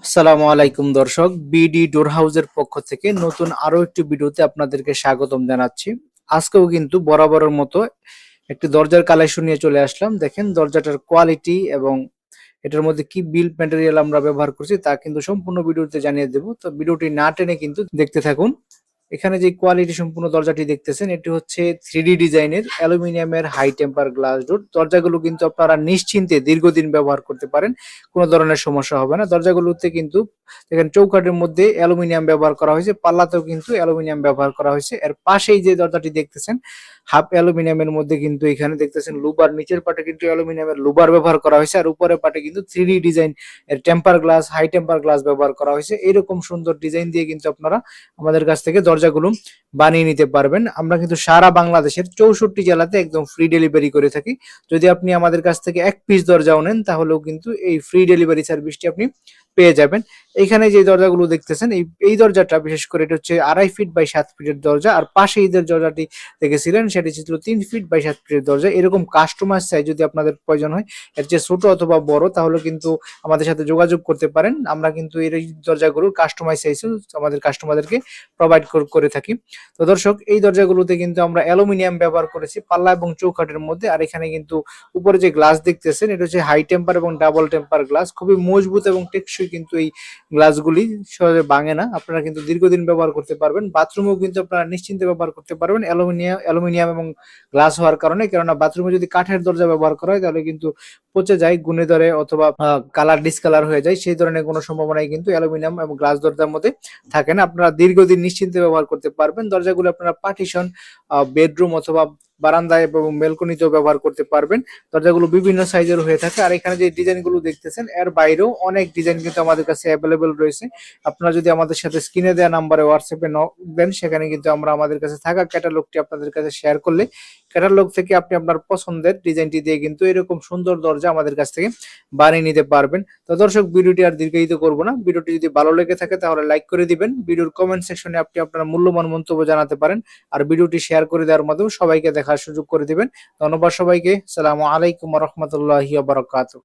আসসালামু আলাইকুম দর্শক, বিডি ডোর হাউসের পক্ষ থেকে নতুন আরো একটি ভিডিওতে আপনাদেরকে স্বাগতম জানাচ্ছি। আজকেও কিন্তু বরাবরের মতো একটি দরজার কালেকশন নিয়ে চলে আসলাম। দেখেন দরজাটার কোয়ালিটি এবং এটার মধ্যে কি বিল্ড ম্যাটেরিয়াল আমরা ব্যবহার করছি তা কিন্তু সম্পূর্ণ ভিডিওতে জানিয়ে দেব। তো ভিডিওটি না টেনে কিন্তু দেখতে থাকুন। এখানে যে কোয়ালিটি সম্পূর্ণ দরজাটি দেখতেছেন এটি হচ্ছে 3D ডিজাইনের অ্যালুমিনিয়ামের হাই টেম্পার গ্লাস ডোর। দরজাগুলো কিন্তু আপনারা নিশ্চিন্তে দীর্ঘদিন ব্যবহার করতে পারেন, কোনো ধরনের সমস্যা হবে না। দরজাগুলোতে কিন্তু দেখেন চৌকাঠের মধ্যে অ্যালুমিনিয়াম ব্যবহার করা হয়েছে, পাল্লাতেও কিন্তু অ্যালুমিনিয়াম ব্যবহার করা হয়েছে। এর পাশেই যে দরজাটি দেখতেছেন হাফ অ্যালুমিনিয়ামের মধ্যে কিন্তু এখানে দেখতেছেন লুবার, নিচের পাটে কিন্তু অ্যালুমিনিয়ামের লুবার ব্যবহার করা হয়েছে, আর উপরের পাটে কিন্তু 3D ডিজাইন এর temper glass, high temper glass ব্যবহার করা হয়েছে। এরকম সুন্দর ডিজাইন দিয়ে কিন্তু আপনারা আমাদের কাছ থেকে দরজাগুলো বানিয়ে নিতে পারবেন। আমরা কিন্তু সারা বাংলাদেশের 64 জেলাতে একদম ফ্রি ডেলিভারি করে থাকি। যদি আপনি আমাদের কাছ থেকে এক পিস দরজাও নেন তাহলেও কিন্তু এই ফ্রি ডেলিভারি সার্ভিসটি আপনি পেয়ে যাবেন। এখানে যে দরজাগুলো দেখতেছেন এই দরজাটা বিশেষ করে এটা হচ্ছে 2.5 ফিট বাই 7 ফিটের দরজা, আর পাশে এই দরজাটি দেখেছিলেন সেটি ছিল 3 ফিট বাই 7 ফিটের দরজা। এরকম কাস্টমাইজ সাইজ যদি আপনাদের প্রয়োজন হয়, এর চেয়ে ছোট অথবা বড়, তাহলে কিন্তু আমাদের সাথে যোগাযোগ করতে পারেন। আমরা কিন্তু এই দরজাগুলোর কাস্টমাইজ সাইজ আমাদের কাস্টমারদেরকে প্রোভাইড করে থাকি। তো দর্শক, এই দরজাগুলোতে কিন্তু আমরা অ্যালুমিনিয়াম ব্যবহার করেছি পাল্লা এবং চৌকাঠের মধ্যে। আর এখানে কিন্তু উপরে যে গ্লাস দেখতেছেন এটা হচ্ছে হাই টেম্পার এবং ডাবল টেম্পার গ্লাস, খুবই মজবুত এবং টেকসই কিন্তু এই গ্লাসগুলি সহজে ভাঙে না। আপনারা কিন্তু দীর্ঘদিন ব্যবহার করতে পারবেন, বাথরুমেও কিন্তু আপনারা নিশ্চিন্তে ব্যবহার করতে পারবেন অ্যালুমিনিয়াম এবং গ্লাস হওয়ার কারণে। কেননা বাথরুমে যদি কাঠের দরজা ব্যবহার করা হয় তাহলে কিন্তু পচে যায়, গুনে ধরে অথবা কালার ডিসকালার হয়ে যায়, সেই ধরনের কোনো সম্ভাবনাই কিন্তু অ্যালুমিনিয়াম এবং গ্লাস দরজার মধ্যে থাকে না। আপনারা দীর্ঘদিন নিশ্চিন্তে ব্যবহার করতে পারবেন। দরজাগুলো আপনারা পার্টিশন, বেডরুম অথবা বারান্দায় এবং বেলকনিতেও ব্যবহার করতে পারবেন। দরজাগুলো বিভিন্ন সাইজের হয়ে থাকে। আর এখানে যে ডিজাইনগুলো দেখতেছেন এর বাইরেও অনেক ডিজাইন কিন্তু আমাদের কাছে অ্যাভেলেবেল রয়েছে। আপনারা যদি আমাদের সাথে স্ক্রিনে দেওয়া নাম্বারে হোয়াটসঅ্যাপে নক দেন, সেখানে কিন্তু আমরা আমাদের কাছে থাকা ক্যাটালগটি আপনাদের কাছে শেয়ার করলে ক্যাটালগ থেকে আপনি আপনার পছন্দের ডিজাইনটি দিয়ে কিন্তু এরকম সুন্দর দরজা আমাদের কাছ থেকে বানিয়ে নিতে পারবেন। তো দর্শক, ভিডিওটি আর দীর্ঘায়িত করব না। ভিডিওটি যদি ভালো লেগে থাকে তাহলে লাইক করে দিবেন। ভিডিওর কমেন্ট সেকশনে আপনি আপনার মূল্যবান মন্তব্য জানাতে পারেন, আর ভিডিওটি শেয়ার করে দেওয়ার মাধ্যমে সবাইকে দেখার সুযোগ করে দিবেন। ধন্যবাদ সবাইকে। আসসালামু আলাইকুম ওয়া রাহমাতুল্লাহি ওয়া বারাকাতুহু।